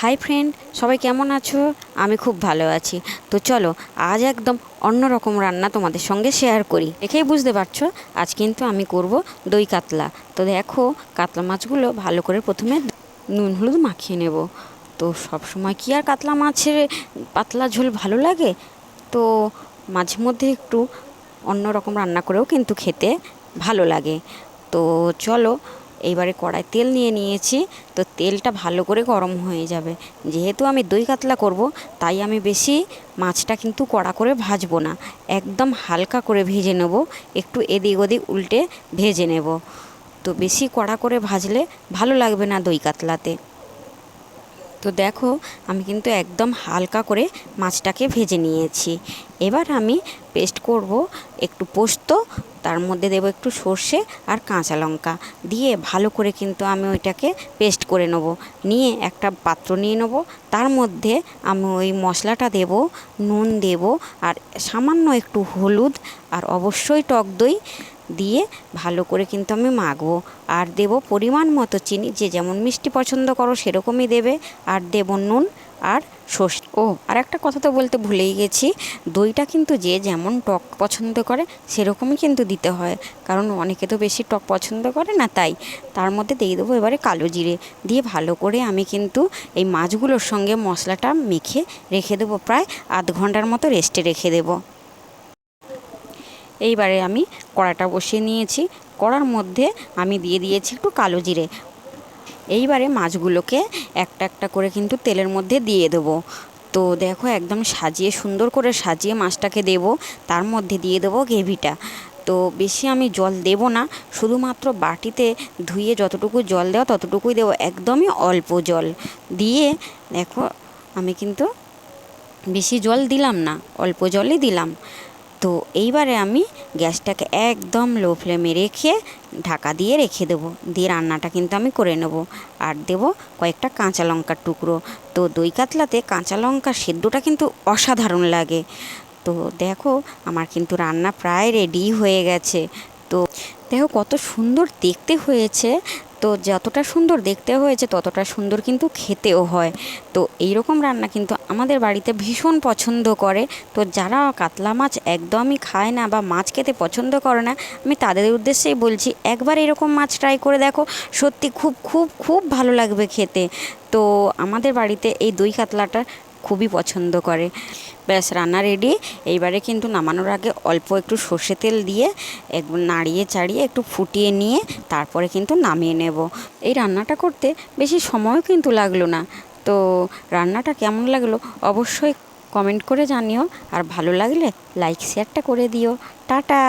Hi friend, সবাই কেমন আছো? আমি খুব ভালো আছি। তো চলো আজ একদম অন্যরকম রান্না তোমাদের সঙ্গে শেয়ার করি। দেখেই বুঝতে পারছো আজ কিন্তু আমি করব দই কাতলা। তো দেখো, কাতলা মাছগুলো ভালো করে প্রথমে নুন হলুদ মাখিয়ে নেব। তো সব সময় কি আর কাতলা মাছের পাতলা ঝোল ভালো লাগে? তো মাঝে মধ্যে একটু অন্যরকম রান্না করেও কিন্তু খেতে ভালো লাগে। তো চলো, এইবারে কড়াই তেল নিয়ে নিয়েছি। তো তেলটা ভালো করে গরম হয়ে যাবে। যেহেতু আমি দই কাতলা করব, তাই আমি বেশি মাছটা কিন্তু কড়া করে ভাজবো না, একদম হালকা করে ভেজে নেব, একটু এদিক ওদিক উল্টে ভেজে নেব। তো বেশি কড়া করে ভাজলে ভালো লাগবে না দই কাতলাতে। তো দেখো, আমি কিন্তু একদম হালকা করে মাছটাকে ভেজে নিয়েছি। এবার আমি পেস্ট করব একটু পোস্ত, তার মধ্যে দেবো একটু সর্ষে আর কাঁচা লঙ্কা দিয়ে ভালো করে কিন্তু আমি ওইটাকে পেস্ট করে নেব। নিয়ে একটা পাত্র নিয়ে নেব, তার মধ্যে আমি ওই মশলাটা দেব, নুন দেব, আর সামান্য একটু হলুদ, আর অবশ্যই টক দই দিয়ে ভালো করে কিন্তু আমি মাখবো। আর দেব পরিমাণ মতো চিনি, যে যেমন মিষ্টি পছন্দ করো সেরকমই দেবে। আর দেব নুন আর সর্ষে। আর একটা কথা তো বলতে ভুলেই গেছি, দইটা কিন্তু যে যেমন টক পছন্দ করে সেরকমই কিন্তু দিতে হয়, কারণ অনেকে তো বেশি টক পছন্দ করে না। তাই তার মধ্যে দিয়ে দেবো এবারে কালো জিরে, দিয়ে ভালো করে আমি কিন্তু এই মাছগুলোর সঙ্গে মশলাটা মেখে রেখে দেবো, প্রায় আধ ঘন্টার মতো রেস্টে রেখে দেবো। এইবারে আমি কড়াটা বসিয়ে নিয়েছি, কড়ার মধ্যে আমি দিয়ে দিয়েছি একটু কালো জিরে। এইবারে মাছগুলোকে একটা একটা করে কিন্তু তেলের মধ্যে দিয়ে দেবো। তো দেখো, একদম সাজিয়ে সুন্দর করে সাজিয়ে মাছটাকে দেব, তার মধ্যে দিয়ে দেবো গ্রেভিটা। তো বেশি আমি জল দেব না, শুধুমাত্র বাটিতে ধুয়ে যতটুকু জল দেওয়া ততটুকুই দেবো, একদমই অল্প জল দিয়ে। দেখো, আমি কিন্তু বেশি জল দিলাম না, অল্প জলই দিলাম। তো এইবারে আমি গ্যাসটাকে একদম লো ফ্লেমে রেখে ঢাকা দিয়ে রেখে দেবো, দিয়ে রান্নাটা কিন্তু আমি করে নেব। আর দেব কয়েকটা কাঁচা লঙ্কার টুকরো। তো দই কাতলাতে কাঁচা লঙ্কা সেদ্ধটা কিন্তু অসাধারণ লাগে। তো দেখো, আমার কিন্তু রান্না প্রায় রেডি হয়ে গেছে। তো দেখো কত সুন্দর দেখতে হয়েছে। তো যতটা সুন্দর দেখতে হয়েছে ততটা সুন্দর কিন্তু খেতেও হয়। তো এই রকম রান্না কিন্তু আমাদের বাড়িতে ভীষণ পছন্দ করে। তো যারা কাতলা মাছ একদমই খায় না বা মাছ খেতে পছন্দ করে না, আমি তাদের উদ্দেশ্যেই বলছি, একবার এরকম মাছ ট্রাই করে দেখো, সত্যি খুব খুব খুব ভালো লাগবে খেতে। তো আমাদের বাড়িতে এই দই কাতলাটা খুবই পছন্দ করে। ব্যাস, রান্না রেডি। এইবারে কিন্তু নামানোর আগে অল্প একটু সর্ষে তেল দিয়ে একবার নাড়িয়ে চাড়িয়ে একটু ফুটিয়ে নিয়ে তারপরে কিন্তু নামিয়ে নেব। এই রান্নাটা করতে বেশি সময়ও কিন্তু লাগলো না। তো রান্নাটা কেমন লাগলো অবশ্যই কমেন্ট করে জানিও, আর ভালো লাগলে লাইক শেয়ারটা করে দিও। টাটা।